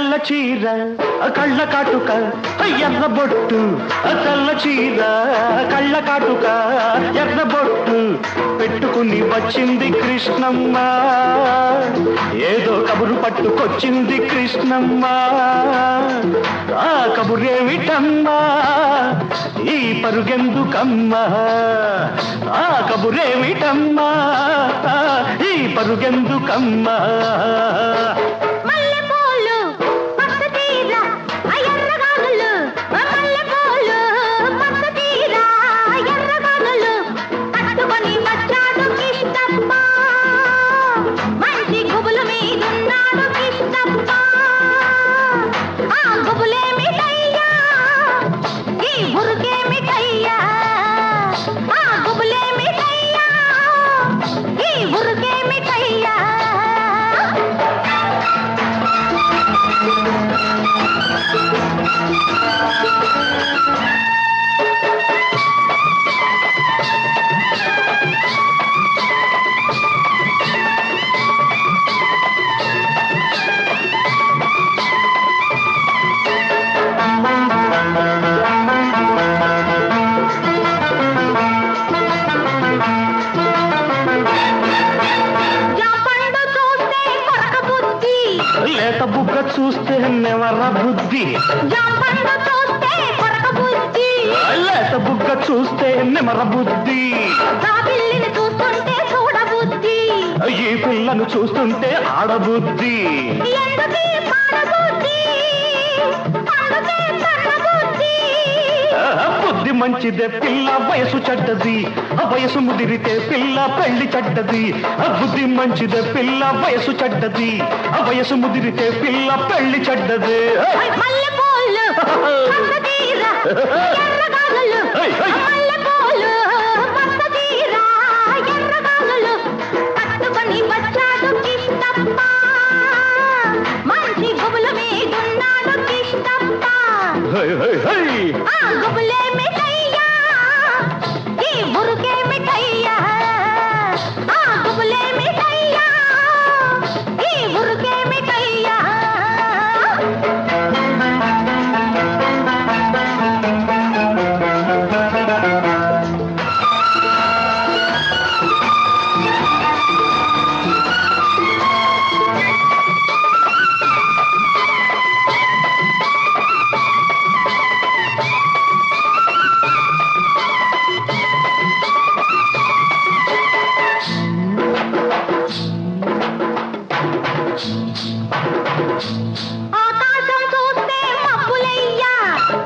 తెల్ల చీర కళ్ళ కాటుక ఎర్ర బొట్టు తెల్ల చీర కళ్ళ కాటుక ఎర్ర బొట్టు పెట్టుకుని వచ్చింది కృష్ణమ్మ ఏదో కబురు పట్టుకొచ్చింది కృష్ణమ్మ ఆ కబురేమిటమ్మా ఈ పరుగెందుకమ్మా ఆ కబురేమిటమ్మా ఈ పరుగెందుకమ్మా లేత బుగ్గ చూస్తే నెవర బుద్ధి లేత బుగ్గ చూస్తే నెమర బుద్ధి ఈ పిల్లను చూస్తుంటే ఆడబుద్ధి బుద్ధి మంచిదే పిల్ల వయసు చెడ్డది వయసు ముదిరితే పిల్ల పెళ్లి చెడ్డది బుద్ధి మంచిదే పిల్ల వయసు చెడ్డది వయసు ముదిరితే పిల్ల పెళ్లి చెడ్డది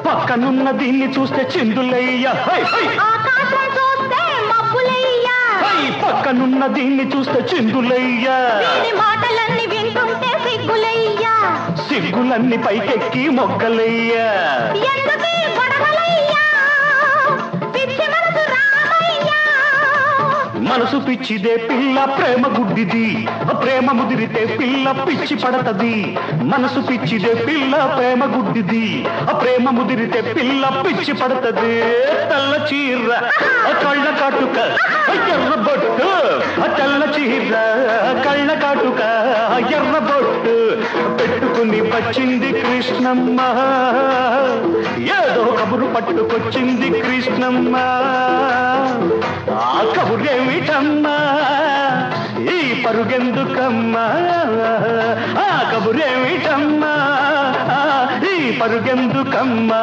పక్కనున్న దీన్ని చూస్తే చిందులయ్యా పక్కనున్న దీన్ని చూస్తే చిందులయ్యా మాటలన్నీ వింటుంటే సిగ్గులయ్యా సిగ్గులన్నీ పైకెక్కి మొగ్గలయ్యా మనసు పిచ్చిదే పిల్ల ప్రేమ గుడ్డిది ప్రేమ ముదిరితే పిల్ల పిచ్చి పడతది మనసు పిచ్చిదే పిల్ల ప్రేమ గుడ్డిది ప్రేమ ముదిరితే పిల్ల పిచ్చి పడతది తెల్ల చీర కళ్ళ కాటుక ఎర్ర బొట్టు తెల్ల చీర కళ్ళ కాటుక ఎర్ర బొట్టు పెట్టుకుని వచ్చింది కృష్ణమ్మ ఏదో కబురు పట్టుకొచ్చింది కృష్ణమ్మ ఆ కబురేమిటమ్మా ఈ పరుగెందుకమ్మా ఆ కబురేమిటమ్మా ఈ పరుగెందుకమ్మా